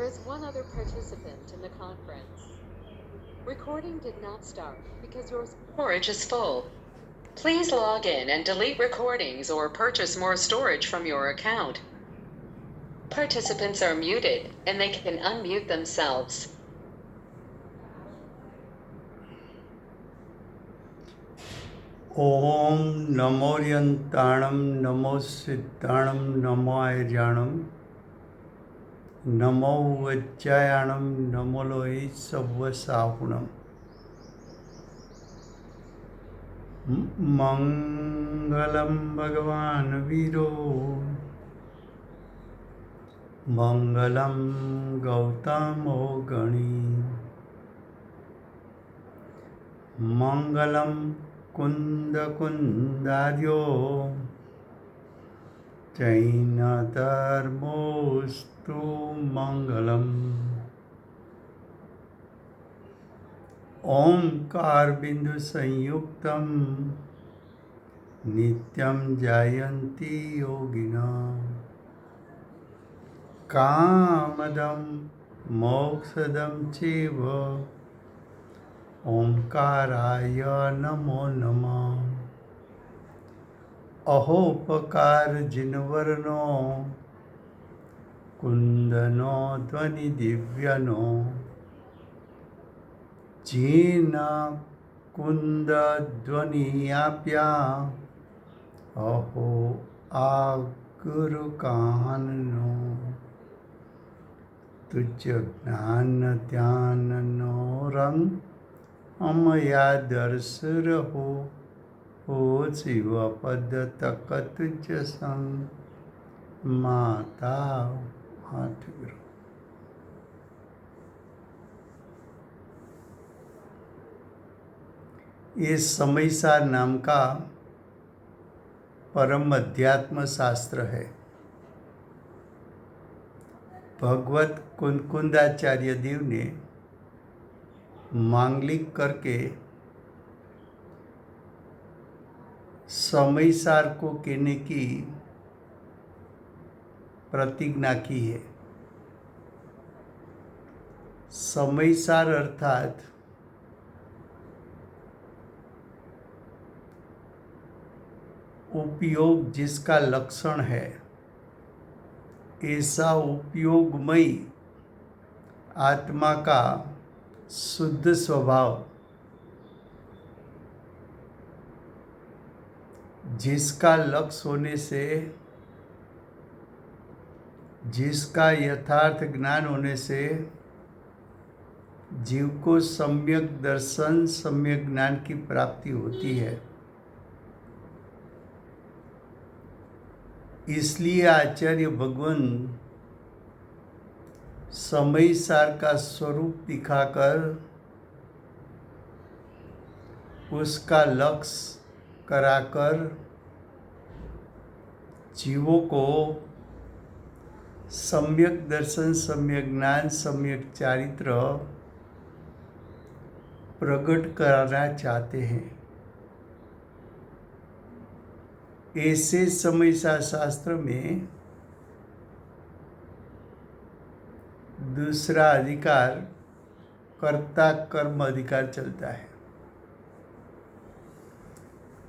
There is one other participant in the conference. Recording did not start because your storage is full. Please log in and delete recordings or purchase more storage from your account. Participants are muted and they can unmute themselves. ओम नमोर्यंताणं नमो सिद्धाणं नमो आर्याणं नमो वज्रायाणं नमो लोहि सव्वसाहुणं मंगलम भगवान वीरो मंगलम गौतमो गणी मंगलम कुंद कुंदार्यो जैन धर्मोस्तु मंगलम। ओंकार बिंदु संयुक्तम नित्यं जायन्ति योगिना कामदं मोक्षदं चैव ओंकाराय नमो नमः। अहोपकार जिनवरनो कुंदनो ध्वनि दिव्यनो gene कुंद ध्वनि आप्या अहो आ गुरु काननो तुझ ज्ञान ध्यान नो रंग अमया दर्श रहो हो शिव पद तक तुझ संग माता हाथ गुरु। ये समयसार नाम का परम अध्यात्म शास्त्र है। भगवत कुंकुंदाचार्य देव ने मांगलिक करके समयसार को कहने की प्रतिज्ञा की है। समयसार अर्थात उपयोग जिसका लक्षण है, ऐसा उपयोगमय आत्मा का शुद्ध स्वभाव जिसका लक्ष्य होने से, जिसका यथार्थ ज्ञान होने से जीव को सम्यक दर्शन सम्यक ज्ञान की प्राप्ति होती है। इसलिए आचार्य भगवान समयसार का स्वरूप दिखाकर उसका लक्ष्य कराकर जीवों को सम्यक दर्शन सम्यक ज्ञान सम्यक चारित्र प्रकट कराना चाहते हैं। ऐसे समयसार शास्त्र में दूसरा अधिकार कर्ता कर्म अधिकार चलता है।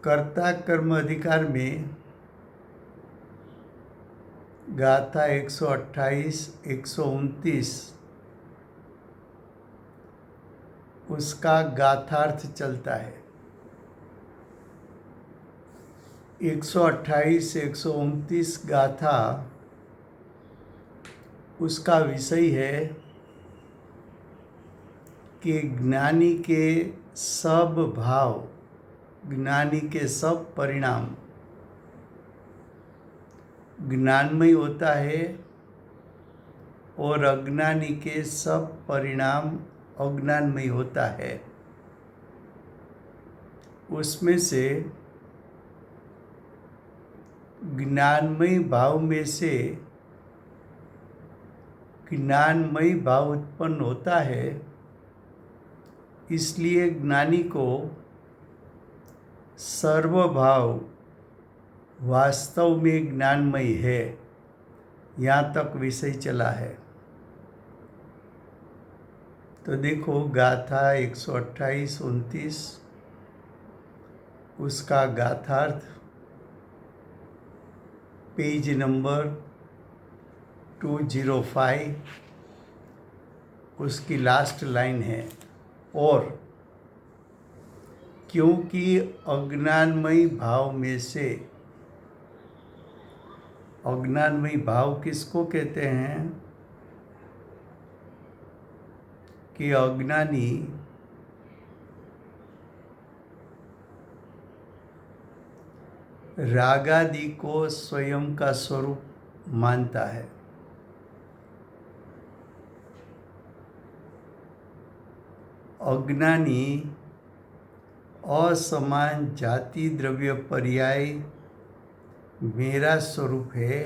कर्ता कर्म अधिकार में गाथा 128 129 उसका गाथार्थ चलता है। 128 129 गाथा उसका विषय है कि ज्ञानी के सब भाव, ज्ञानी के सब परिणाम ज्ञानमय होता है और अज्ञानी के सब परिणाम अज्ञानमय होता है। उसमें से ज्ञानमय भाव में से ज्ञानमय भाव उत्पन्न होता है। इसलिए ज्ञानी को सर्वभाव वास्तव में ज्ञानमय है, यहाँ तक विषय चला है। तो देखो गाथा 128-29 उसका गाथार्थ पेज नंबर 205 उसकी लास्ट लाइन है। और क्योंकि अज्ञानमयी भाव में से, अज्ञानमयी भाव किसको कहते हैं कि अज्ञानी रागादि को स्वयं का स्वरूप मानता है। अज्ञानी असमान जाति द्रव्य पर्याय मेरा स्वरूप है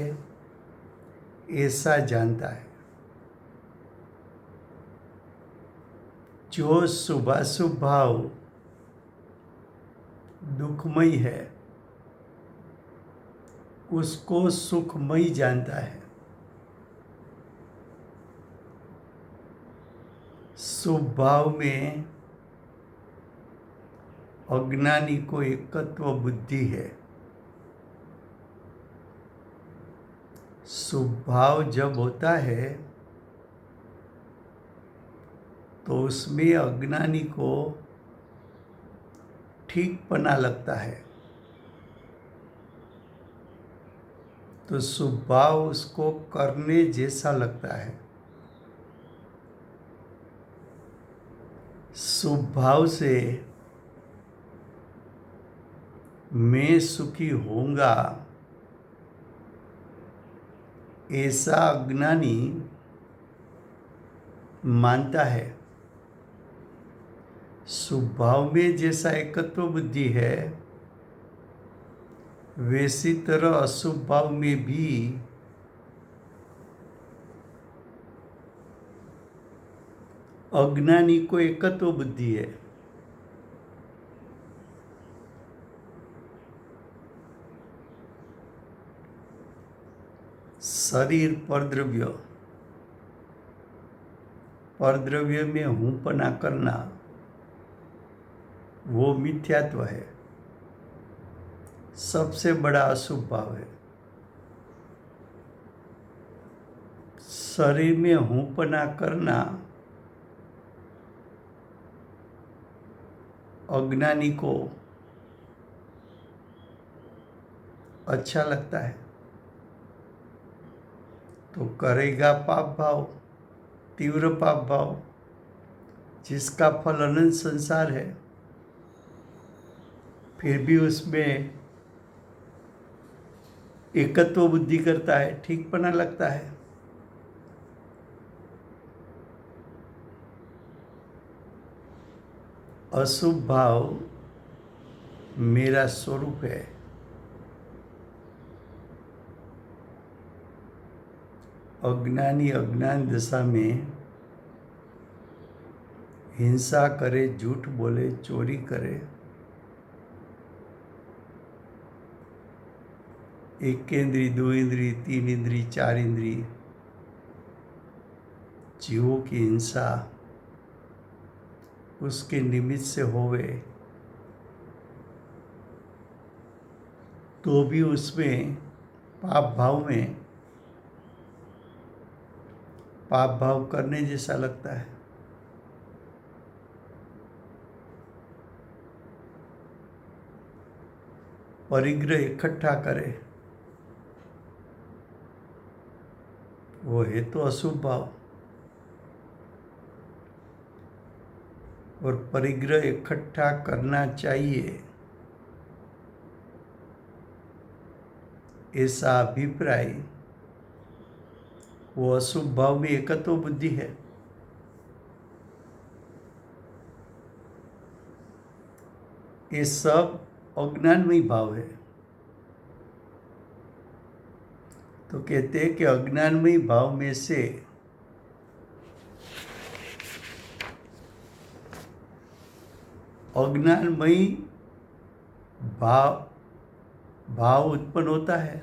ऐसा जानता है। जो शुभाशुभ भाव दुखमयी है उसको सुखमयी जानता है। शुभ भाव में अज्ञानी को एकत्व बुद्धि है। शुभ भाव जब होता है तो उसमें अज्ञानी को ठीकपना लगता है, तो शुभ भाव उसको करने जैसा लगता है। शुभ भाव से मैं सुखी होऊंगा ऐसा अज्ञानी मानता है। शुभ भाव में जैसा एकत्व बुद्धि है वैसी तरह अशुभ भाव में भी अज्ञानी को एकत्व बुद्धि है। शरीर परद्रव्य, परद्रव्य में हूँपना करना वो मिथ्यात्व है, सबसे बड़ा अशुभ भाव है। शरीर में हूँपना करना अज्ञानी को अच्छा लगता है तो करेगा पाप भाव, तीव्र पाप भाव, जिसका फल अनंत संसार है। फिर भी उसमें एकत्व बुद्धि करता है, ठीकपना लगता है। अशुभ भाव मेरा स्वरूप है। अज्ञानी अज्ञान दशा में हिंसा करे, झूठ बोले, चोरी करे, एक इंद्री, दो इंद्री, तीन इंद्री, चार इंद्री, जीवों की हिंसा उसके निमित्त से होवे तो भी उसमें पाप भाव करने जैसा लगता है। परिग्रह इकट्ठा करे वो है तो अशुभ भाव। और परिग्रह इकट्ठा करना चाहिए ऐसा अभिप्राय वो अशुभ भाव में एकत्व बुद्धि है। ये सब अज्ञानमयी भाव है। तो कहते हैं कि अज्ञानमयी भाव में से अज्ञानमयी भाव उत्पन्न होता है,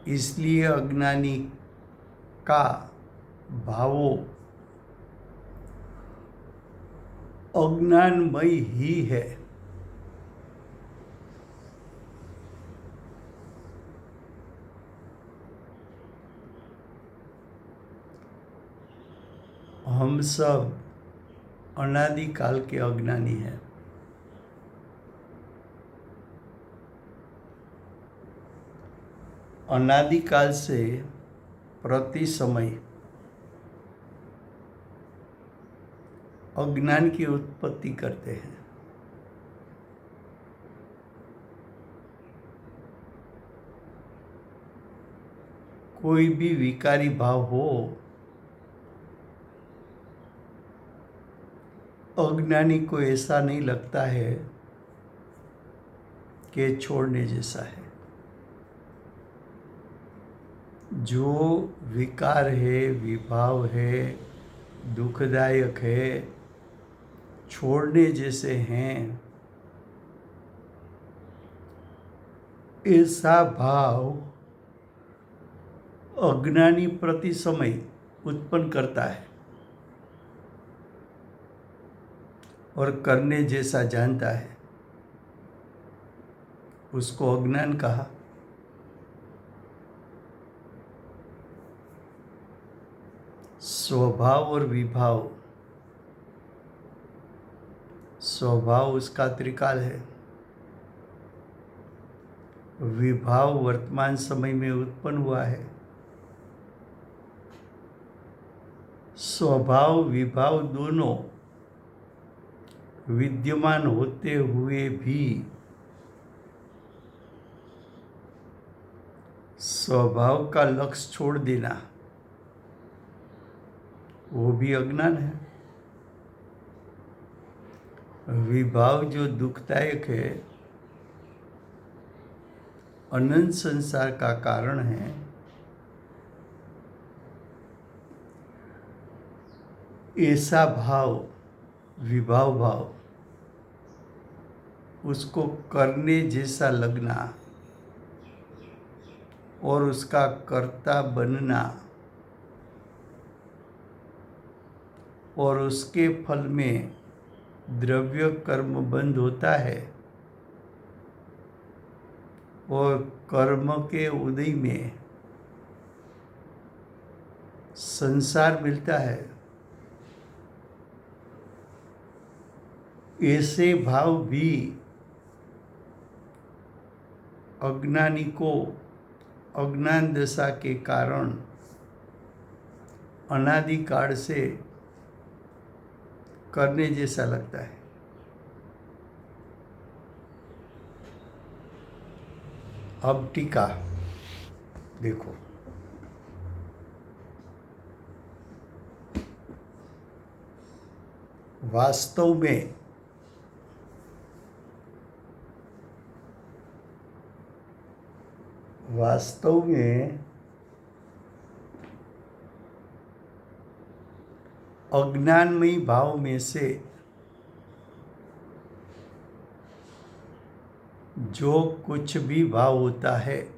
इसलिए अज्ञानी का भावों अज्ञानमय ही है। हम सब अनादिकाल के अज्ञानी हैं। अनादिकाल से प्रति समय अज्ञान की उत्पत्ति करते हैं। कोई भी विकारी भाव हो, अज्ञानी को ऐसा नहीं लगता है कि छोड़ने जैसा है। जो विकार है, विभाव है, दुखदायक है, छोड़ने जैसे हैं, ऐसा भाव अज्ञानी प्रति समय उत्पन्न करता है और करने जैसा जानता है। उसको अज्ञान कहा। स्वभाव और विभाव, स्वभाव उसका त्रिकाल है, विभाव वर्तमान समय में उत्पन्न हुआ है। स्वभाव विभाव दोनों विद्यमान होते हुए भी स्वभाव का लक्ष्य छोड़ देना, वो भी अज्ञान है। विभाव जो दुखदायक है, अनंत संसार का कारण है, ऐसा भाव, विभाव भाव, उसको करने जैसा लगना और उसका कर्ता बनना और उसके फल में द्रव्य कर्म बंद होता है और कर्म के उदय में संसार मिलता है। ऐसे भाव भी अज्ञानी को अज्ञान दशा के कारण अनादिकाल से करने जैसा लगता है। अब टीका देखो। वास्तव में अज्ञानमयी भाव में से जो कुछ भी भाव होता है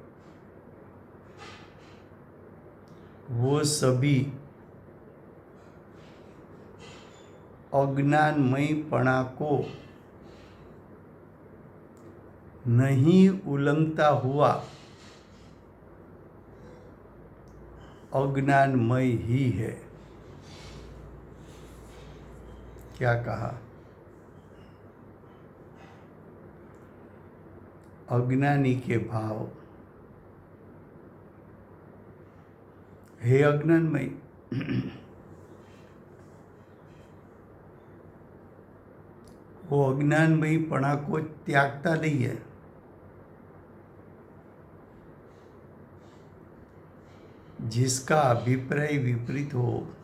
वो सभी अज्ञानमयपणा को नहीं उल्लंघता हुआ अज्ञानमय ही है। क्या कहा? अज्ञानी के भाव हे अज्ञानमय, वो अज्ञानमयपणा को त्यागता नहीं है। जिसका अभिप्राय विपरीत हो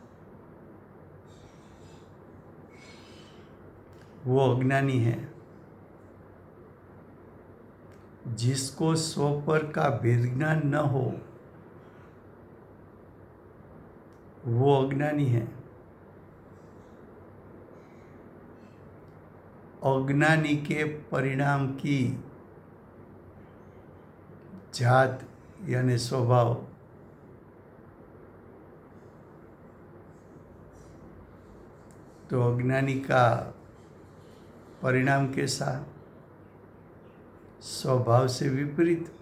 वो अज्ञानी है। जिसको स्वपर का भेद ज्ञान न हो वो अज्ञानी है। अज्ञानी के परिणाम की जात यानी स्वभाव तो अज्ञानी का परिणाम कैसा? स्वभाव से विपरीत।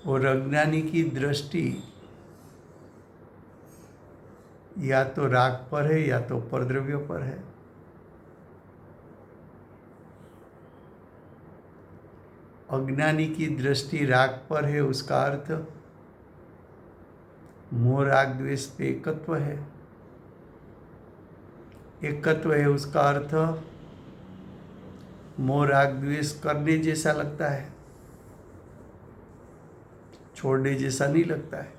और अज्ञानी की दृष्टि या तो राग पर है या तो परद्रव्य पर है। अज्ञानी की दृष्टि राग पर है, उसका अर्थ मोह राग द्वेष पे एकत्व है। एकत्व है उसका अर्थ मोह राग द्वेष करने जैसा लगता है, छोड़ने जैसा नहीं लगता है।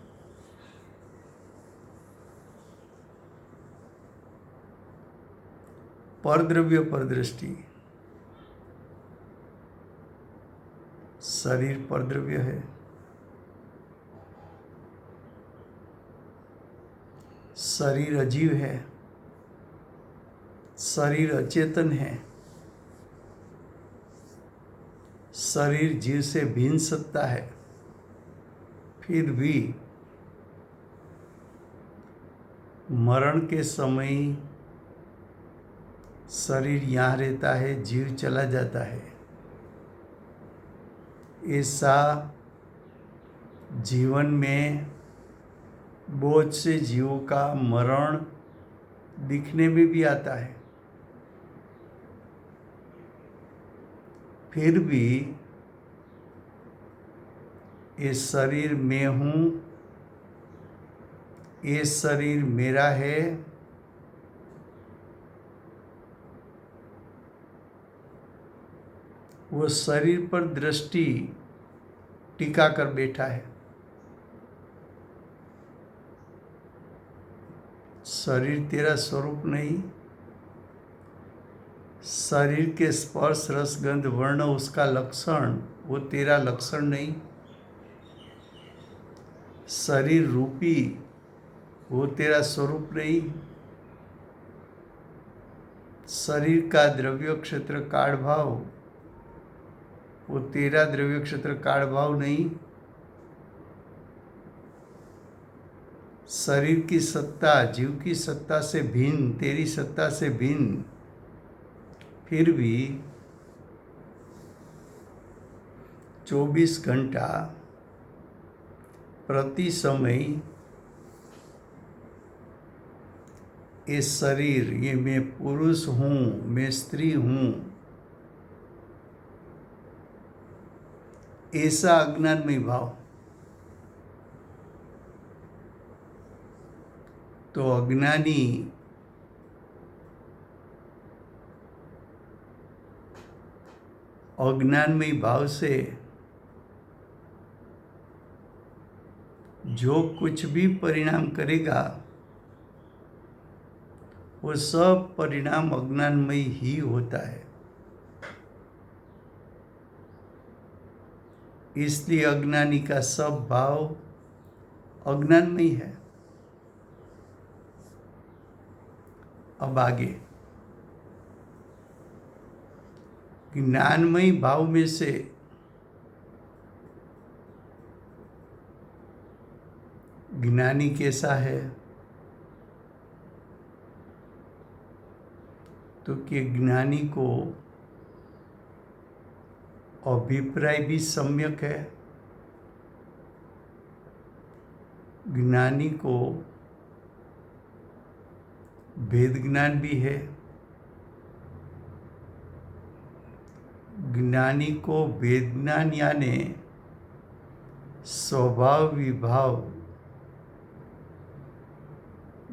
परद्रव्य पर दृष्टि, शरीर परद्रव्य है, शरीर अजीव है, शरीर अचेतन है, शरीर जीव से भिन्न सत्ता है, फिर भी मरण के समय शरीर यहाँ रहता है, जीव चला जाता है। ऐसा जीवन में बहुत से जीवों का मरण दिखने में भी आता है, फिर भी ये शरीर मैं हूँ, ये शरीर मेरा है, वो शरीर पर दृष्टि टिका कर बैठा है। शरीर तेरा स्वरूप नहीं, शरीर के स्पर्श रस गंध वर्ण उसका लक्षण, वो तेरा लक्षण नहीं। शरीर रूपी, वो तेरा स्वरूप नहीं। शरीर का द्रव्य क्षेत्र काल भाव, वो तेरा द्रव्य क्षेत्र काल भाव नहीं। शरीर की सत्ता जीव की सत्ता से भिन्न, तेरी सत्ता से भिन्न, फिर भी 24 घंटा प्रति समय ये शरीर, ये मैं पुरुष हूँ, मैं स्त्री हूँ, ऐसा अज्ञानमय भाव। तो अज्ञानमय भाव से जो कुछ भी परिणाम करेगा वो सब परिणाम अज्ञानमय ही होता है। इसलिए अज्ञानी का सब भाव अज्ञानमय है। अब आगे ज्ञानमय भाव में से ज्ञानी कैसा है? तो कि ज्ञानी को अभिप्राय भी सम्यक है, ज्ञानी को भेद ज्ञान भी है, ज्ञानी को भेद ज्ञान यानी स्वभाव विभाव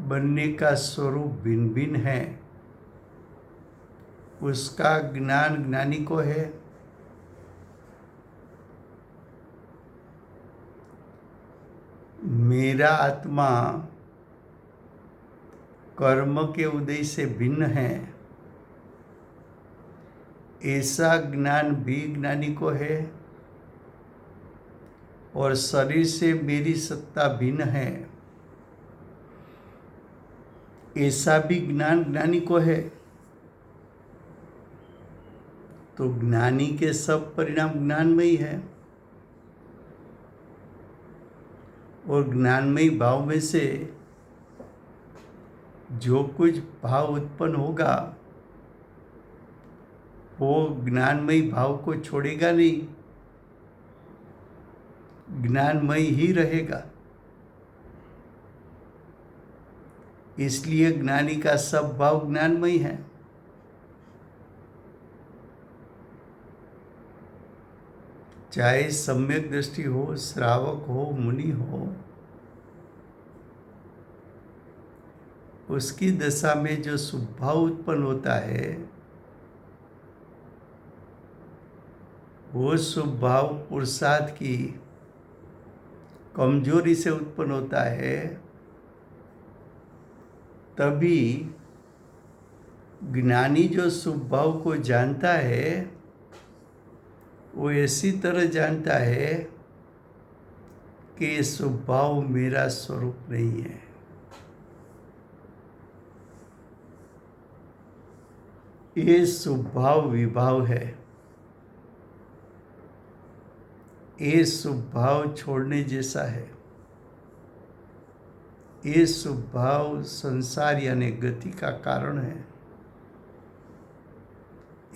बनने का स्वरूप भिन्न भिन्न है, उसका ज्ञान ज्ञानी को है। मेरा आत्मा कर्म के उदय से भिन्न है, ऐसा ज्ञान भी ज्ञानी को है। और शरीर से मेरी सत्ता भिन्न है, ऐसा भी ज्ञान ज्ञानी को है। तो ज्ञानी के सब परिणाम ज्ञानमयी है, और ज्ञानमयी भाव में से जो कुछ भाव उत्पन्न होगा वो ज्ञानमयी भाव को छोड़ेगा नहीं, ज्ञानमय ही रहेगा। इसलिए ज्ञानी का सब भाव ज्ञानमय है। चाहे सम्यक दृष्टि हो, श्रावक हो, मुनि हो, उसकी दशा में जो शुभ भाव उत्पन्न होता है वो शुभ भाव पुरुषार्थ की कमजोरी से उत्पन्न होता है। तभी ज्ञानी जो शुभ भाव को जानता है वो ऐसी तरह जानता है कि ये शुभ भाव मेरा स्वरूप नहीं है। ये शुभ भाव विभाव है। ये शुभ भाव छोड़ने जैसा है। ये शुभ भाव संसार यानी गति का कारण है।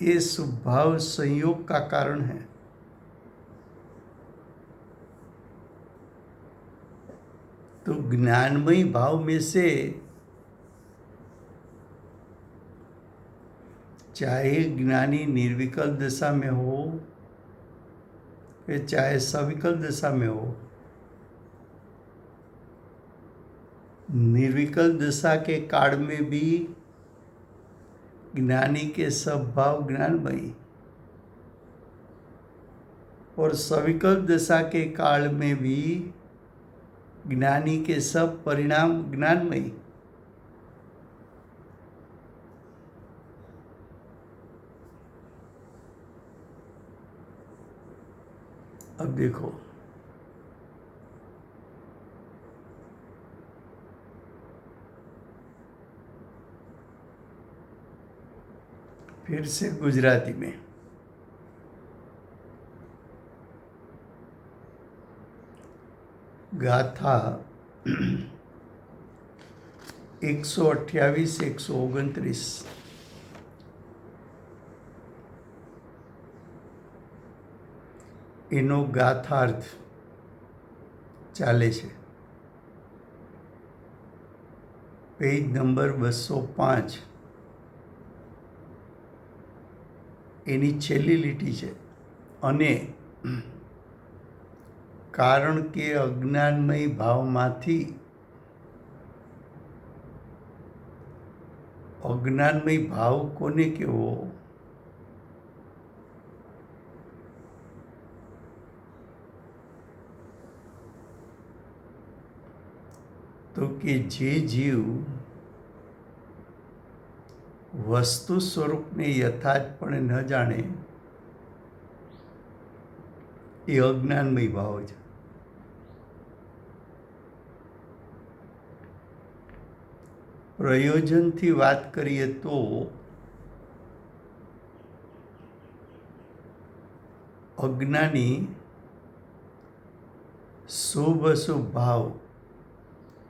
ये शुभ भाव संयोग का कारण है। तो ज्ञानमयी भाव में से चाहे ज्ञानी निर्विकल्प दशा में हो या चाहे सविकल्प दशा में हो, निर्विकल्प दशा के काल में भी ज्ञानी के सब भाव ज्ञानमयी और सविकल्प दशा के काल में भी ज्ञानी के सब परिणाम ज्ञानमयी। अब देखो, फिर से गुजराती में गाथा 128 129 એનો ગાથાર્થ ચાલે છે। પેજ નંબર 205 એની છેલ્લી લીટી છે। અને કારણ કે અજ્ઞાનમય ભાવમાંથી અજ્ઞાનમય ભાવ કોને કહેવો? તો કે જે જીવ વસ્તુ સ્વરૂપને યથાર્થપણે ન જાણે એ અજ્ઞાનમય ભાવ છે। પ્રયોજનથી વાત કરીએ તો અજ્ઞાની શુભ અશુભ ભાવ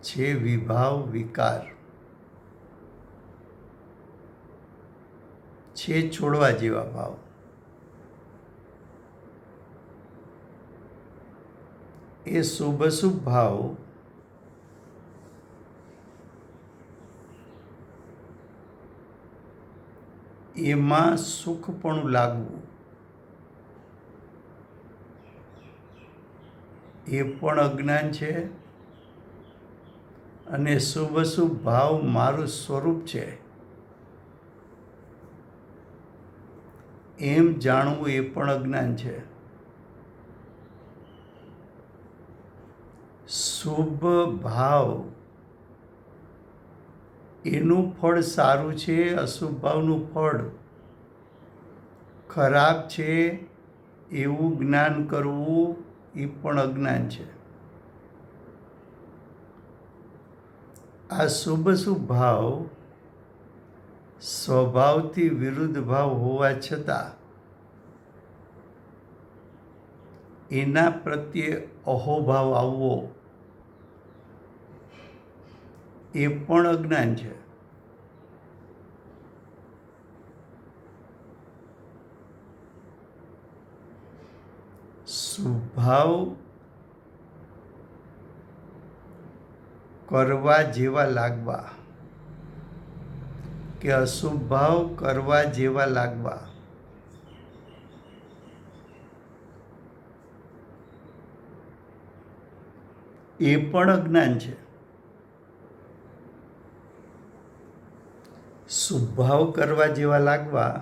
છે વિભાવ વિકાર છે છોડવા જેવા ભાવ। એ શુભ અશુભ ભાવ એમાં સુખપણું લાગવું એ પણ અજ્ઞાન છે। અને શુભ અશુભ ભાવ મારું સ્વરૂપ છે એમ જાણવું એ પણ અજ્ઞાન છે। શુભ ભાવ એનું ફળ સારું છે, અશુભ ભાવનું ફળ ખરાબ છે એવું જ્ઞાન કરવું એ પણ અજ્ઞાન છે। આ શુભ અશુભ ભાવ સ્વભાવથી વિરુદ્ધ ભાવ હોવા છતાં એના પ્રત્યે અહોભાવ આવવો એ પણ અજ્ઞાન છે। સ્વભાવ કરવા જેવા લાગવા કે અશુભ ભાવ કરવા જેવા લાગવા એ પણ અજ્ઞાન છે. શુભ ભાવ કરવા જેવા લાગવા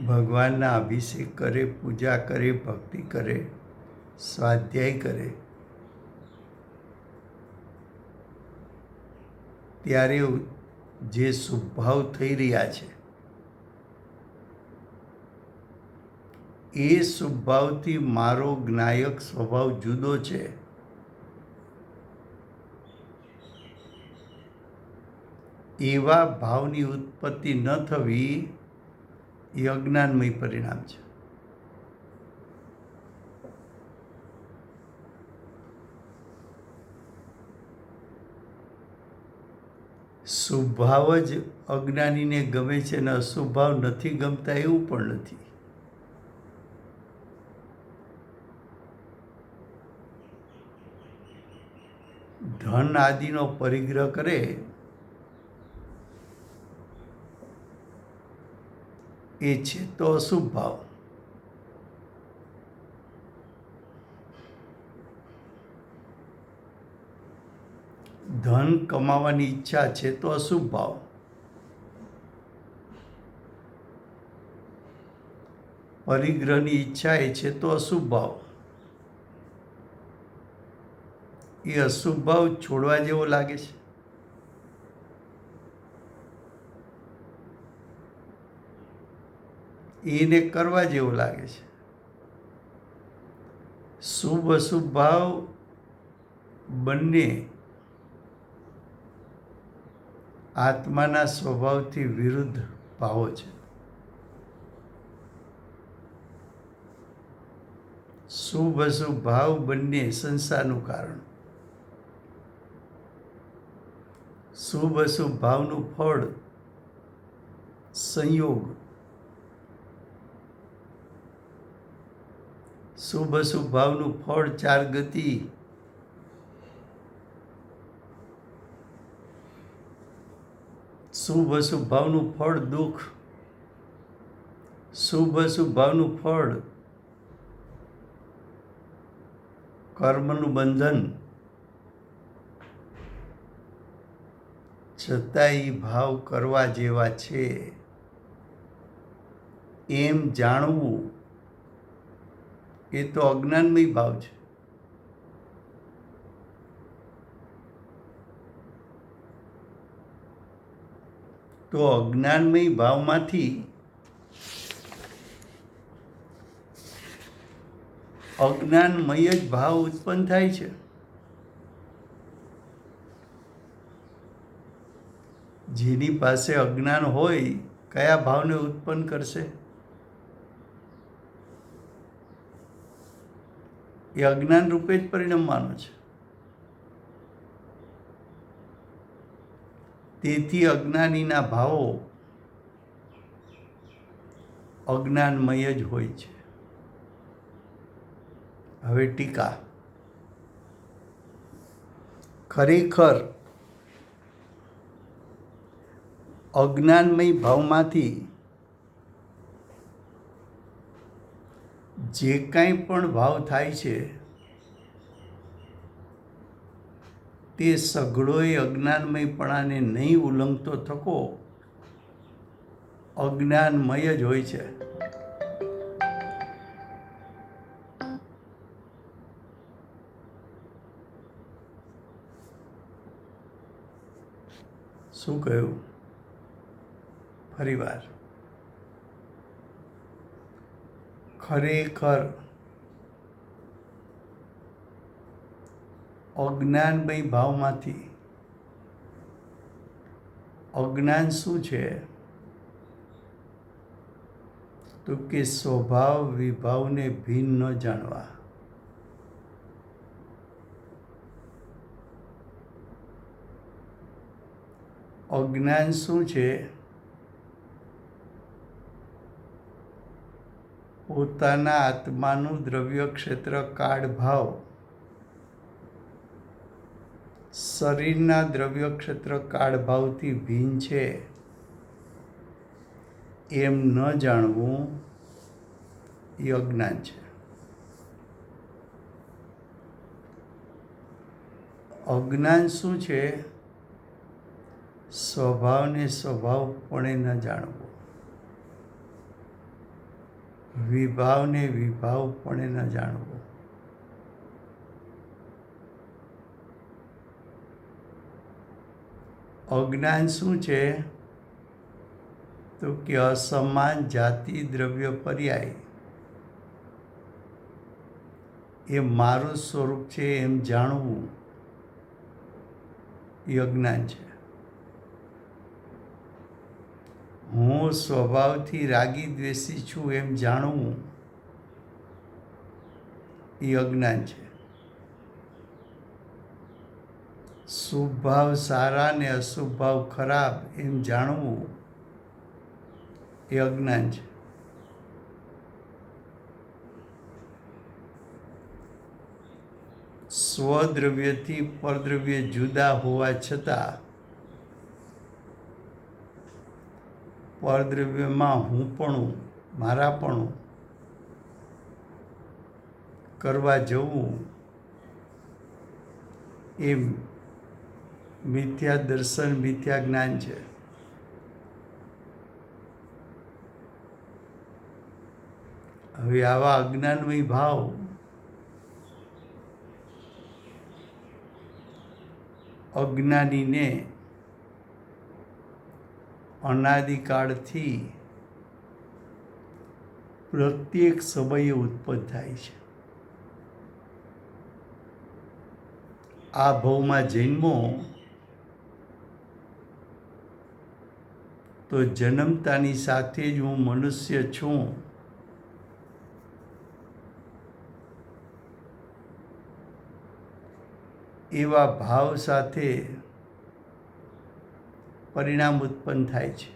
ભગવાનના અભિષેક કરે, પૂજા કરે, ભક્તિ કરે, સ્વાધ્યાય કરે ત્યારે જે શુભ ભાવ થઈ રહ્યા છે એ શુભ ભાવથી મારો જ્ઞાયક સ્વભાવ જુદો છે. એવા ભાવની ઉત્પત્તિ ન થવી એ અજ્ઞાનમય પરિણામ છે. શુભ ભાવ જ અજ્ઞાનીને ગમે છે અને અશુભ ભાવ નથી ગમતા એવું પણ નથી. ધન આદિનો પરિગ્રહ કરે એ છે તો અશુભ ભાવ. ધન કમાવાની ઈચ્છા છે તો અશુભ ભાવ. પરિગ્રહની ઈચ્છા એ છે તો અશુભ ભાવ. એ અશુભ ભાવ છોડવા જેવો લાગે છે. એને કરવા જેવો લાગે છે. શુભ અશુભ ભાવ બંને આત્માના સ્વભાવથી વિરુદ્ધ ભાવો છે. શુભ અશુભ ભાવ બંને સંસારનું કારણ. શુભ અશુભ ભાવનું ફળ સંયોગ. શુભ અશુભ ભાવનું ફળ ચાર ગતિ. શુભ અશુભ ભાવનું ફળ દુઃખ. શુભ અશુભ ભાવનું ફળ કર્મનું બંધન. છતાં એ ભાવ કરવા જેવા છે એમ જાણવું એ તો અજ્ઞાનમય ભાવ છે. તો અજ્ઞાનમય ભાવમાંથી અજ્ઞાનમય જ ભાવ ઉત્પન્ન થાય છે. જેની પાસે અજ્ઞાન હોય કયા ભાવને ઉત્પન્ન કરશે? એ અજ્ઞાન રૂપે જ પરિણમવાનો છે. તેથી અજ્ઞાનીના ભાવો અજ્ઞાનમય જ હોય છે. હવે ટીકા. ખરેખર અજ્ઞાનમય ભાવમાંથી જે કાંઈ પણ ભાવ થાય છે તે સઘળોએ અજ્ઞાનમયપણાને નહીં ઉલ્લંઘતો થકો અજ્ઞાનમય જ હોય છે. શું કહ્યું? ફરીવાર. ખરેખર અજ્ઞાનમય ભાવમાંથી અજ્ઞાન શું છે? તો કે સ્વભાવ વિભાવને ભિન્ન ન જાણવા. અજ્ઞાન શું છે? પોતાના આત્માનું દ્રવ્ય ક્ષેત્ર કાળભાવ શરીરના દ્રવ્ય ક્ષેત્ર કાળભાવથી ભિન્ન છે એમ ન જાણવું એ અજ્ઞાન છે. અજ્ઞાન શું છે? સ્વભાવને સ્વભાવપણે ન જાણવો, વિભાવને વિભાવપણે ન જાણવો. અજ્ઞાન શું છે? તો કે અસમાન જાતિ દ્રવ્ય પર્યાય એ મારું સ્વરૂપ છે એમ જાણવું એ અજ્ઞાન છે. હું સ્વભાવથી રાગી દ્વેષી છું એમ જાણવું એ અજ્ઞાન છે. શુભ ભાવ સારા ને અશુભ ભાવ ખરાબ એમ જાણવું એ અજ્ઞાન છે. સ્વદ્રવ્યથી પરદ્રવ્ય જુદા હોવા છતાં પરદ્રવ્યમાં હુંપણું મારાપણું કરવા જવું એ મિથ્યા દર્શન, મિથ્યા જ્ઞાન છે. હવે આવા અજ્ઞાનમય ભાવ અજ્ઞાનીને અનાદિકાળથી પ્રત્યેક સમયે ઉત્પન્ન થાય છે. આ ભવમાં જન્મો તો જન્મતાની સાથે જ હું મનુષ્ય છું એવા ભાવ સાથે પરિણામ ઉત્પન્ન થાય છે.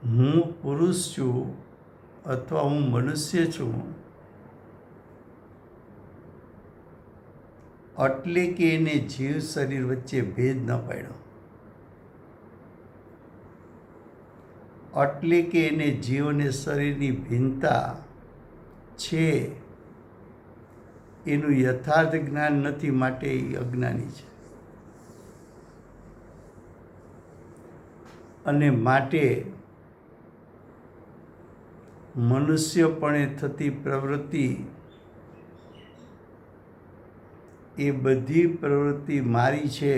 હું પુરુષ છું અથવા હું મનુષ્ય છું એટલે કે એને જીવ શરીર વચ્ચે ભેદ ન પાડ્યો, એટલે કે એને જીવ અને શરીરની ભિન્નતા છે એનું યથાર્થ જ્ઞાન નથી, માટે એ અજ્ઞાની છે. અને માટે મનુષ્યપણે થતી પ્રવૃત્તિ એ બધી પ્રવૃત્તિ મારી છે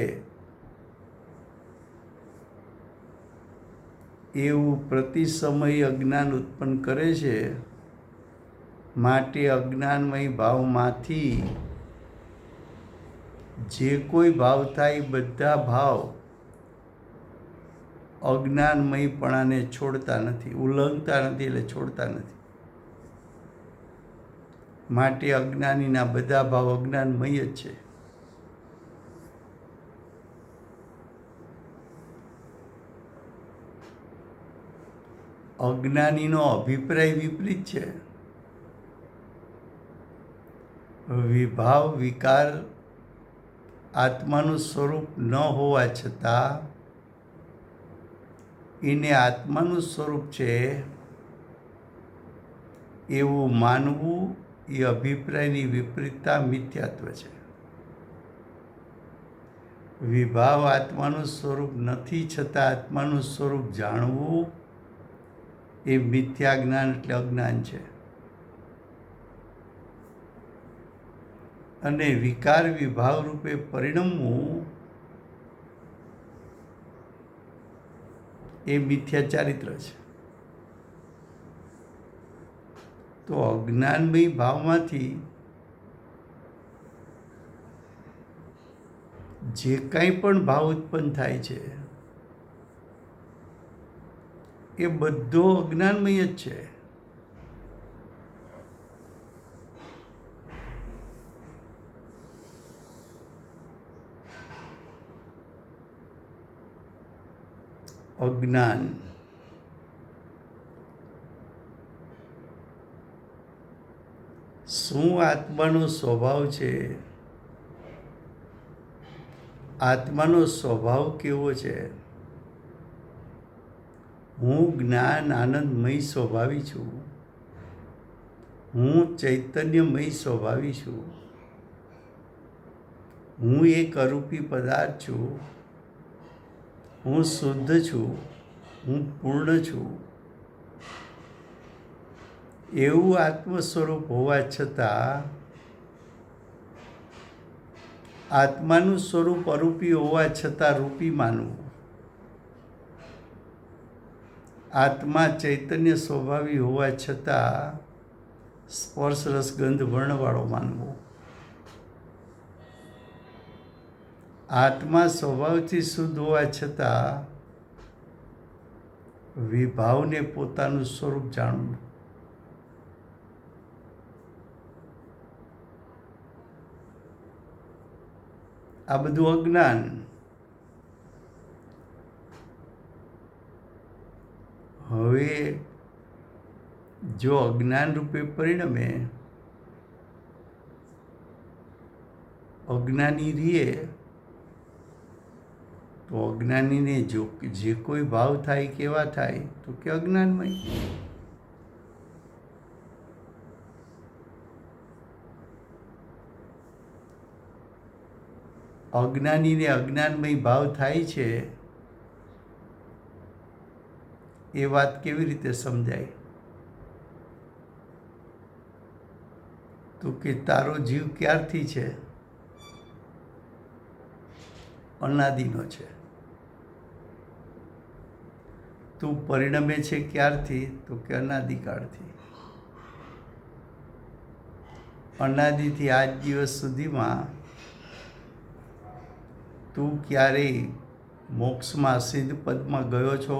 એવું પ્રતિ સમય અજ્ઞાન ઉત્પન્ન કરે છે. માટે અજ્ઞાનમય ભાવમાંથી જે કોઈ ભાવ થાય બધા ભાવ અજ્ઞાનમયપણાને છોડતા નથી, ઉલ્લંઘતા નથી, એટલે છોડતા નથી. માટે અજ્ઞાનીના બધા ભાવ અજ્ઞાનમય જ છે. અજ્ઞાનીનો અભિપ્રાય વિપરીત છે. વિભાવ વિકાર આત્માનું સ્વરૂપ ન હોવા છતાં એને આત્માનું સ્વરૂપ છે એવું માનવું એ અભિપ્રાયની વિપરીતતા મિથ્યાત્વ છે. વિભાવ આત્માનું સ્વરૂપ નથી છતાં આત્માનું સ્વરૂપ જાણવું એ મિથ્યા જ્ઞાન એટલે અજ્ઞાન છે. અને વિકાર વિભાવ રૂપે પરિણમવું એ મિથ્યા ચારિત્ર છે. તો અજ્ઞાનમય ભાવમાંથી જે કંઈ પણ ભાવ ઉત્પન્ન થાય છે એ બધો અજ્ઞાનમય જ છે. અજ્ઞાન શું આત્માનો સ્વભાવ છે? આત્માનો સ્વભાવ કેવો છે? હું જ્ઞાન આનંદમય સ્વભાવી છું. હું ચૈતન્યમય સ્વભાવી છું. હું એક અરૂપી પદાર્થ છું. હું શુદ્ધ છું. હું પૂર્ણ છું. એવું આત્મ સ્વરૂપ હોવા છતાં આત્માનું સ્વરૂપ અરૂપી હોવા છતાં રૂપી માનવું. આત્મા ચૈતન્ય સ્વભાવી હોવા છતાં સ્પર્શ રસગંધ વર્ણવાળો માનવો. આત્મા સ્વભાવથી શુદ્ધ હોવા છતાં વિભાવને પોતાનું સ્વરૂપ જાણવું. આ બધું અજ્ઞાન. હવે જો અજ્ઞાન રૂપે પરિણમે, અજ્ઞાની રીએ તો અજ્ઞાનીને જો જે કોઈ ભાવ થાય કેવા થાય તો કે અજ્ઞાનમય. અજ્ઞાનીને અજ્ઞાનમય ભાવ થાય છે એ વાત કેવી રીતે સમજાય? તો કે તારો જીવ ક્યારથી છે? અનાદિનો છે. તું પરિણમે છે ક્યારથી? તો કે અનાદિકાળથી. અનાદિથી આજ દિવસ સુધીમાં તું ક્યારેય મોક્ષમાં સિદ્ધ પદમાં ગયો છો?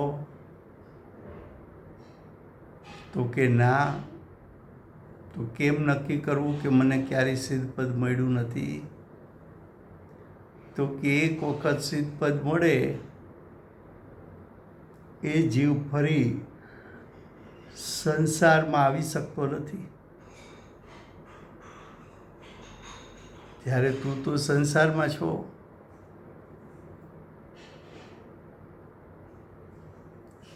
તો કે ના. તો કેમ નક્કી કરવું કે મને ક્યારેય સિદ્ધ પદ મળ્યું નથી? તો કે એક વખત સિદ્ધ પદ મળે એ જીવ ફરી સંસારમાં આવી શકતો નથી. ત્યારે તું તો સંસારમાં છો.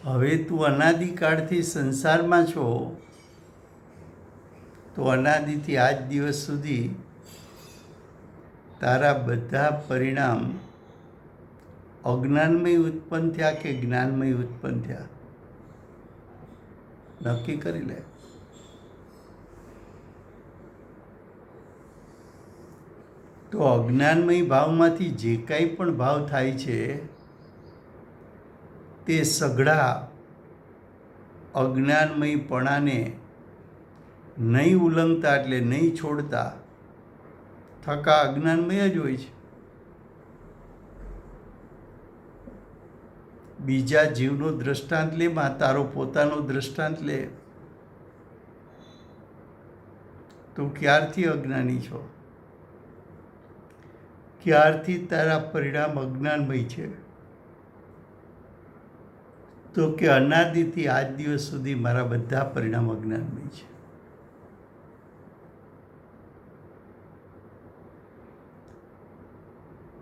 હવે તું અનાદિકાળથી સંસારમાં છો તો અનાદિથી આજ દિવસ સુધી તારા બધા પરિણામ અજ્ઞાનમય ઉત્પન્ન થયા કે જ્ઞાનમય ઉત્પન્ન થયા? નક્કી કરી લે. તો અજ્ઞાનમય ભાવમાંથી જે કાંઈ પણ ભાવ થાય છે તે સઘળા અજ્ઞાનમયપણાને નહીં ઉલ્લંઘતા એટલે નહીં છોડતા થકા અજ્ઞાનમય જ હોય છે. બીજા જીવનો દ્રષ્ટાંત લે, તારો પોતાનો દ્રષ્ટાંત લે. તું ક્યારથી અજ્ઞાની છો? ક્યારથી તારા પરિણામ અજ્ઞાનમય છે? તો કે અનાદિથી આજ દિવસ સુધી મારા બધા પરિણામ અજ્ઞાનમય છે.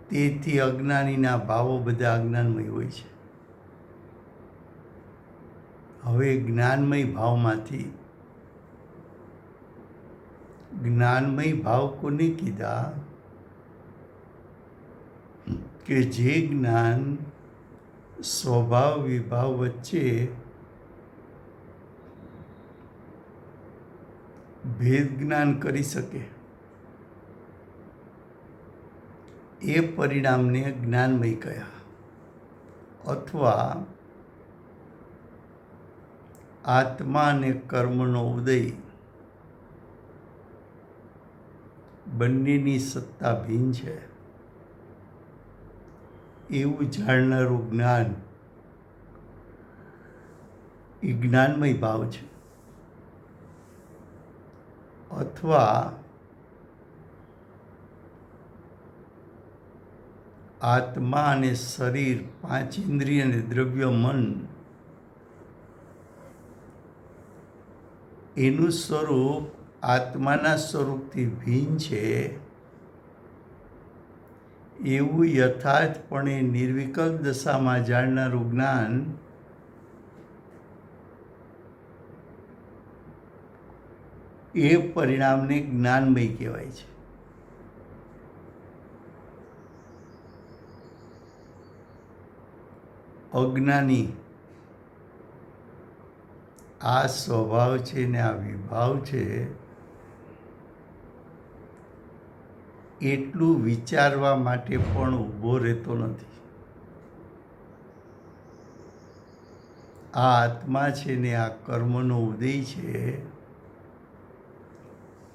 તેથી અજ્ઞાનીના ભાવો બધા અજ્ઞાનમય હોય છે. હવે જ્ઞાનમય ભાવમાંથી, જ્ઞાનમય ભાવ કોને કીધા? કે જે જ્ઞાન સ્વભાવ વિભાવ વચ્ચે ભેદ જ્ઞાન કરી શકે એ પરિણામને જ્ઞાનમય કહ્યા. અથવા આત્મા અને કર્મનો ઉદય બંનેની સત્તા ભિન્ન છે એવું જાણનારું જ્ઞાન એ જ્ઞાનમય ભાવ છે. અથવા આત્મા અને શરીર, પાંચ ઇન્દ્રિય અને દ્રવ્ય મન એનું સ્વરૂપ આત્માના સ્વરૂપથી ભિન્ન છે એવું યથાર્થપણે નિર્વિકલ્પ દશામાં જાણનારું જ્ઞાન એ પરિણામને જ્ઞાનમય કહેવાય છે. અજ્ઞાની આ સ્વભાવ છે ને આ વિભાવ છે એટલું વિચારવા માટે પણ ઊભો રહેતો નથી. આ આત્મા છે ને આ કર્મનો ઉદય છે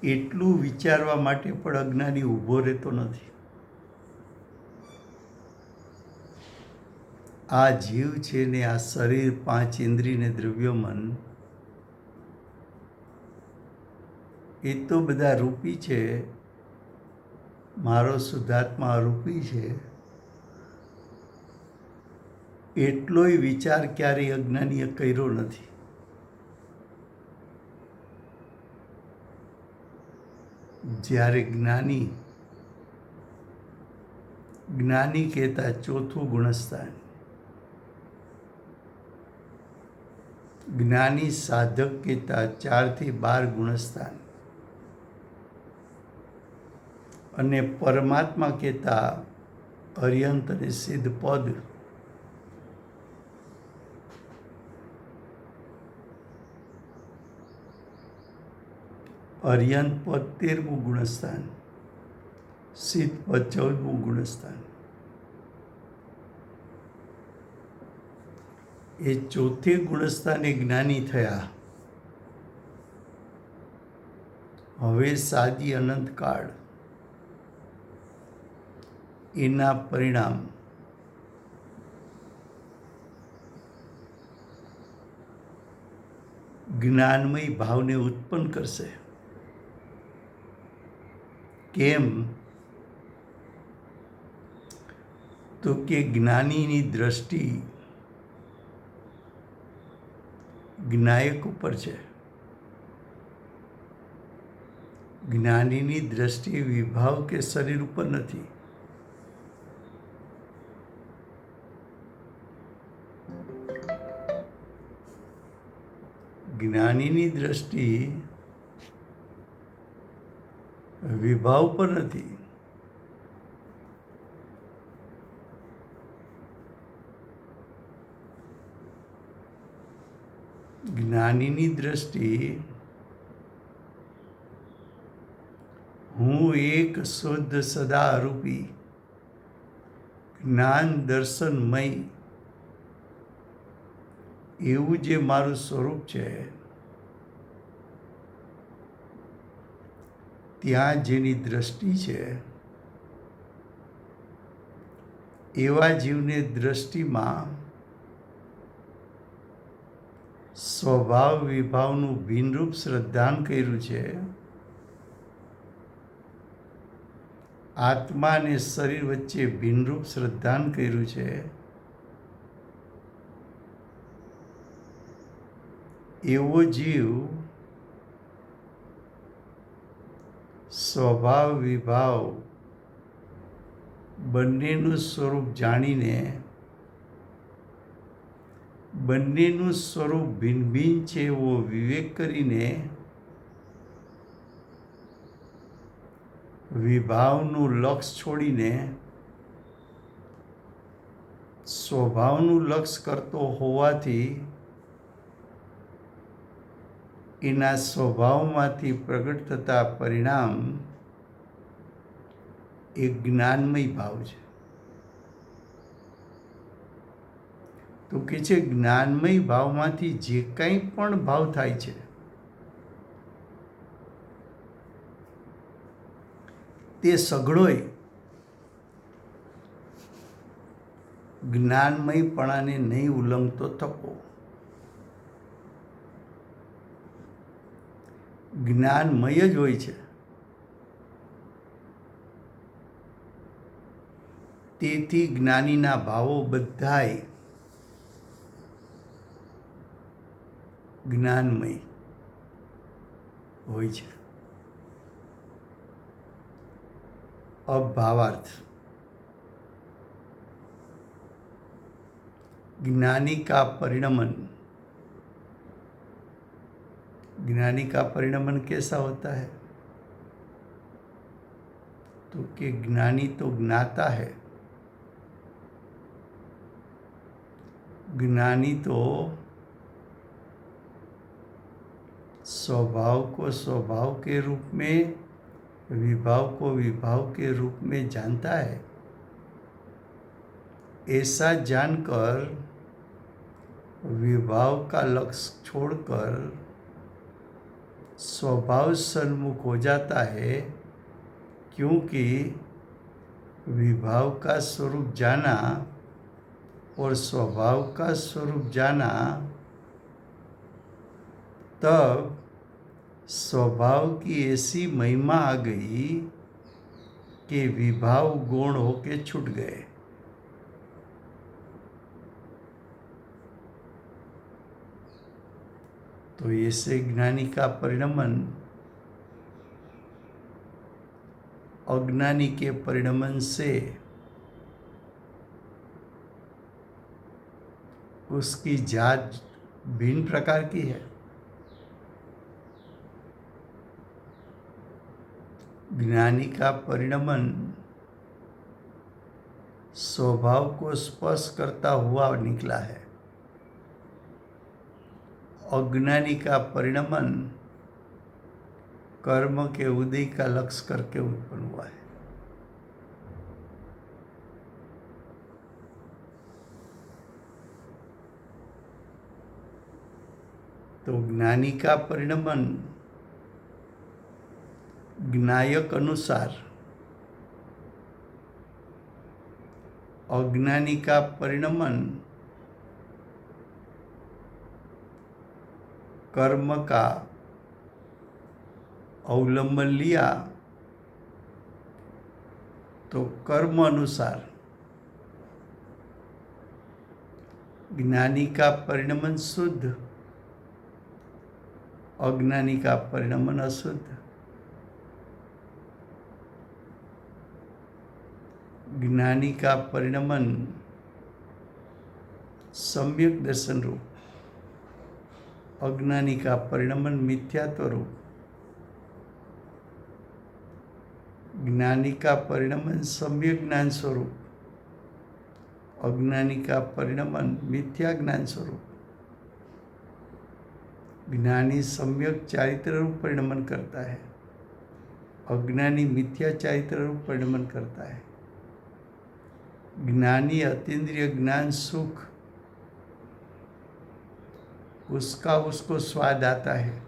એટલું વિચારવા માટે પણ અજ્ઞાની ઊભો રહેતો નથી. આ જીવ છે ને આ શરીર, પાંચ ઇન્દ્રિય ને દ્રવ્ય મન એ તો બધા રૂપી છે. મારો શુદ્ધાત્મા અરૂપી છે. એટલોય વિચાર ક્યારેય અજ્ઞાનીએ કર્યો નથી. જ્યારે જ્ઞાની કહેતા ચોથું ગુણસ્થાન, જ્ઞાની સાધક કહેતા 4 થી 12 ગુણસ્થાન અને પરમાત્મા કહેતા અર્યંત અને સિદ્ધ પદ. અર્યંત પદ 13મું ગુણસ્થાન, સિદ્ધ પદ 14મું ગુણસ્થાન. એ ચોથે ગુણસ્થાને જ્ઞાની થયા. હવે સાદી અનંતકાળ એના પરિણામ જ્ઞાનમય ભાવને ઉત્પન્ન કરશે. કેમ? તો કે જ્ઞાનીની દ્રષ્ટિ જ્ઞાયક ઉપર છે. જ્ઞાનીની દ્રષ્ટિ વિભાવ કે શરીર ઉપર નથી. જ્ઞાનીની દ્રષ્ટિ વિભાવ પર નથી. જ્ઞાનીની દ્રષ્ટિ હું એક શુદ્ધ સદા અરૂપી જ્ઞાન દર્શનમય એવું જે મારું સ્વરૂપ છે ત્યાં જેની દ્રષ્ટિ છે એવા જીવને દ્રષ્ટિમાં સ્વભાવ વિભાવનું ભિન્નરૂપ શ્રદ્ધાન કર્યું છે. આત્મા અને શરીર વચ્ચે ભિન્નરૂપ શ્રદ્ધાન કર્યું છે. એવો જીવ સ્વભાવ વિભાવ બંનેનું સ્વરૂપ જાણીને બંનેનું સ્વરૂપ ભિન્ન ભિન્ન છે એવો વિવેક કરીને વિભાવનું લક્ષ છોડીને સ્વભાવનું લક્ષ કરતો હોવાથી એના સ્વભાવમાંથી પ્રગટ થતા પરિણામ એ જ્ઞાનમય ભાવ છે. તો કે છે જ્ઞાનમય ભાવમાંથી જે કંઈ પણ ભાવ થાય છે તે સઘળોય જ્ઞાનમયપણાને નહીં ઉલ્લંઘતો થકો. જ્ઞાનમય જ હોય છે. તેથી જ્ઞાનીના ભાવો બધાય જ્ઞાનમય હોય છે. अब भावार्थ। ज्ञानी का परिणमन। ज्ञानी का परिणमन कैसा होता है? तो कि ज्ञानी तो ज्ञाता है, ज्ञानी तो स्वभाव को स्वभाव के रूप में, विभाव को विभाव के रूप में जानता है। ऐसा जानकर विभाव का लक्ष्य छोड़कर स्वभाव सन्मुख हो जाता है, क्योंकि विभाव का स्वरूप जाना और स्वभाव का स्वरूप जाना, तब स्वभाव की ऐसी महिमा आ गई कि विभाव गौण होके छूट गए। तो ऐसे ज्ञानी का परिणमन अज्ञानी के परिणमन से उसकी जात भिन्न प्रकार की है। ज्ञानी का परिणमन स्वभाव को स्पर्श करता हुआ निकला है। अज्ञानी का परिणमन कर्म के उदय का लक्ष्य करके उत्पन्न हुआ है। तो ज्ञानी का परिणमन ज्ञायक अनुसार, अज्ञानी का परिणमन कर्म का अवलंबन लिया तो कर्म अनुसार। ज्ञानी का परिणमन शुद्ध, अज्ञानी का परिणमन अशुद्ध। ज्ञानी का परिणमन सम्यक दर्शन रूप, अज्ञानी का परिणमन मिथ्यात्व रूप। ज्ञानी का परिणमन सम्यक ज्ञान स्वरूप, अज्ञानी का परिणमन मिथ्या ज्ञान स्वरूप। ज्ञानी सम्यक चारित्र रूप परिणमन करता है, अज्ञानी मिथ्या चारित्र रूप परिणमन करता है। ज्ञानी अतीन्द्रिय ज्ञान सुख, उसका उसको स्वाद आता है।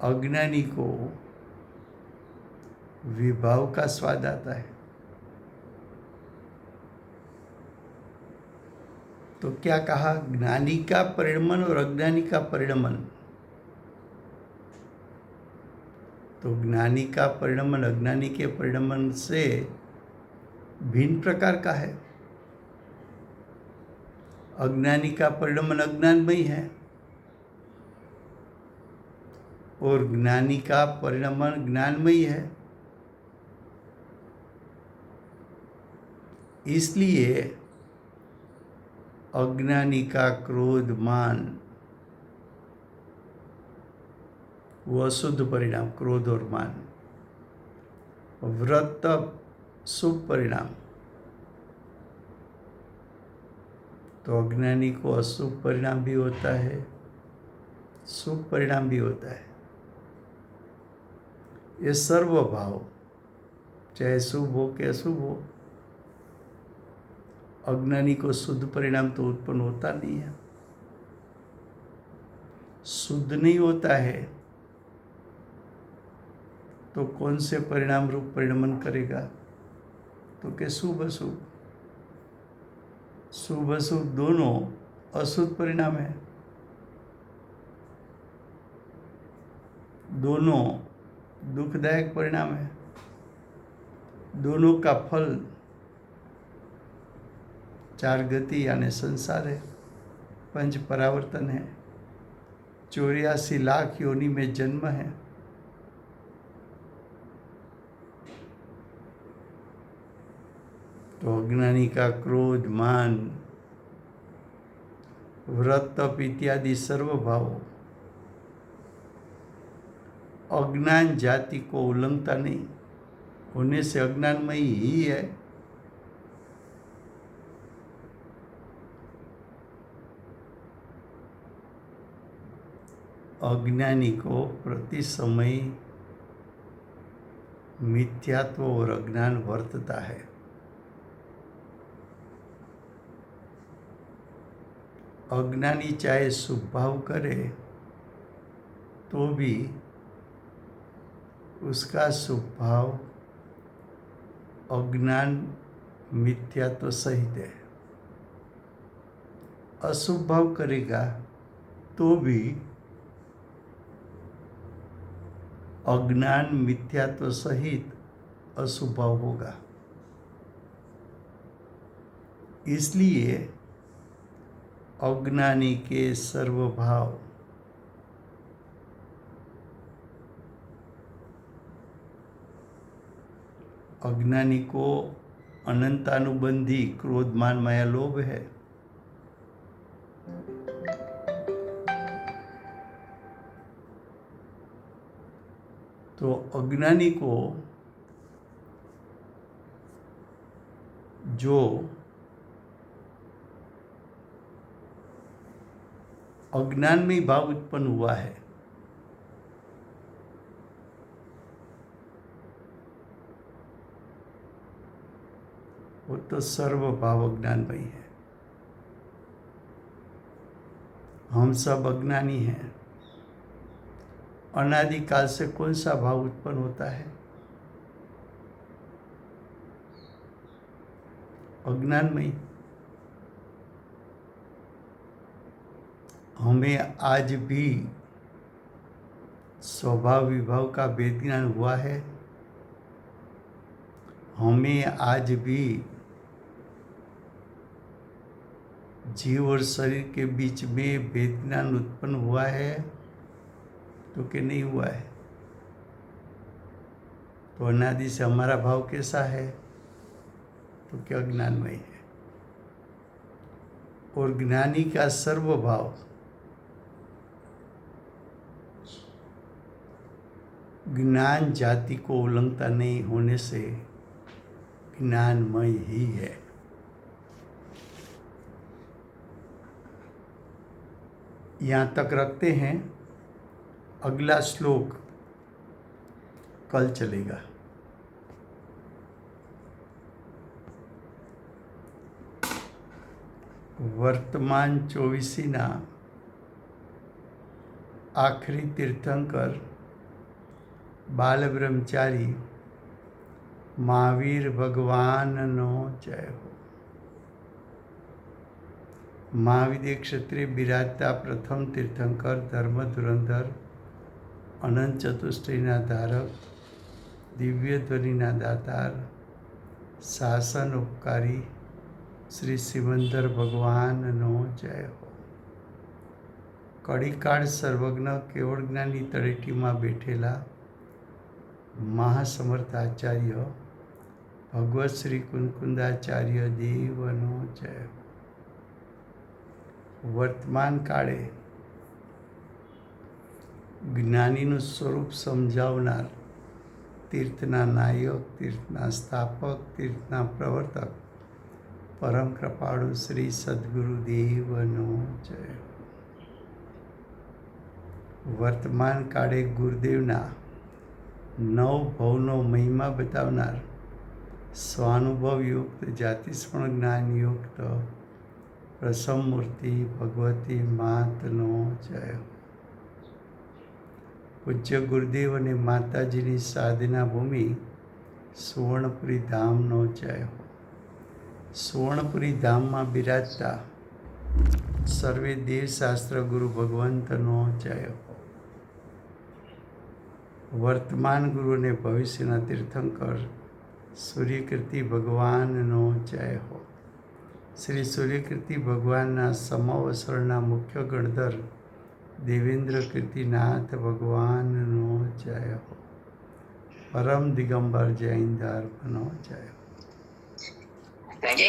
अज्ञानी को विभाव का स्वाद आता है। तो क्या कहा? ज्ञानी का परिणमन और अज्ञानी का परिणमन। तो ज्ञानी का परिणमन अज्ञानी के परिणमन से भिन्न प्रकार का है। अज्ञानी का परिणमन अज्ञानमय है और ज्ञानी का परिणमन ज्ञानमय है। इसलिए अज्ञानी का क्रोध मान वो अशुद्ध परिणाम, क्रोध और मान। व्रत शुभ परिणाम, तो अज्ञानी को अशुभ परिणाम भी होता है, शुभ परिणाम भी होता है। ये सर्व भाव चाहे शुभ हो कि अशुभ हो, अज्ञानी को शुद्ध परिणाम तो उत्पन्न होता नहीं है। शुद्ध नहीं होता है तो कौन से परिणाम रूप परिणमन करेगा? तो कि शुभ अशुभ, शुभ अशुभ दोनों अशुद्ध परिणाम है। दोनों दुखदायक परिणाम है। दोनों का फल चार गति यानी संसार है, पंच परावर्तन है, 84 लाख योनि में जन्म है। तो अज्ञानी का क्रोध, मान, व्रत, तप इत्यादि सर्व भावों अज्ञान जाति को उल्लंघता नहीं, होने से अज्ञानमयी ही है। अज्ञानी को प्रति समय मिथ्यात्व और अज्ञान वर्तता है। अज्ञानी चाहे शुभ भाव करे तो भी उसका शुभ भाव अज्ञान मिथ्यात्व सहित है। अशुभ भाव करेगा तो भी अज्ञान मिथ्यात्व सहित अशुभ भाव होगा। इसलिए अज्ञानी के सर्व भाव अज्ञानी को अनंतानुबंधी क्रोध, मान, माया, लोभ है। तो अज्ञानी को जो अज्ञान में भाव उत्पन्न हुआ है वो तो सर्व भाव अज्ञानमय है। हम सब अज्ञानी हैं। अनादिकाल से कौन सा भाव उत्पन्न होता है? अज्ञानमय। हमें आज भी स्वभाव विभाव का भेद ज्ञान हुआ है। हमें आज भी जीव और शरीर के बीच में भेद ज्ञान उत्पन्न हुआ है तो कि नहीं हुआ है? तो अनादि से हमारा भाव कैसा है? तो क्या ज्ञानमय है। और ज्ञानी का सर्व भाव ज्ञान जाति को उल्लंघता नहीं, होने से ज्ञानमय ही है। यहाँ तक रखते हैं। अगला श्लोक कल चलेगा। वर्तमान 24ના આખરી તીર્થંકર બાલ બ્રહ્મચારી મહાવીર ભગવાનનો જય હો। મહાવીર ક્ષત્રિય બિરાજતા પ્રથમ તીર્થંકર, ધર્મ ધુરંધર, અનંત ચતુષ્ટયના ધારક, દિવ્ય ધ્વનિના દાતાર, શાસન ઉપકારી શ્રી સિમંદર ભગવાનનો જય હો। કડીકાળ સર્વજ્ઞ કેવળ જ્ઞાની તળેટીમાં બેઠેલા મહાસમર્થ આચાર્ય ભગવત શ્રી કુંકુંદાચાર્ય દેવનો જય હો। વર્તમાન કાળે જ્ઞાનીનું સ્વરૂપ સમજાવનાર, તીર્થના નાયક, તીર્થના સ્થાપક, તીર્થના પ્રવર્તક, પરમ કૃપાળુ શ્રી સદગુરુદેવનો જય હો। વર્તમાન કાળે ગુરુદેવના 9 ભવનો મહિમા બતાવનાર, સ્વાનુભવયુક્ત, જાતિસ્મરણ જ્ઞાનયુક્ત પ્રસમ મૂર્તિ ભગવતી માતનો જય હો। પૂજ્ય ગુરુદેવ અને માતાજીની સાધના ભૂમિ સુવર્ણપુરી ધામનો જય હો। સુવર્ણપુરી ધામમાં બિરાજતા સર્વે દેવશાસ્ત્ર ગુરુ ભગવંતનો જય હો। વર્તમાન ગુરુ અને ભવિષ્યના તીર્થંકર સૂર્યકીર્તિ ભગવાનનો જય હો। શ્રી સૂર્યકીર્તિ ભગવાનના સમાવસરના મુખ્ય ગણધર દેવેન્દ્ર કીર્તિનાથ ભગવાનનો જય હો। પરમ દિગંબર જૈન ધર્મનો જય હો। Thank you.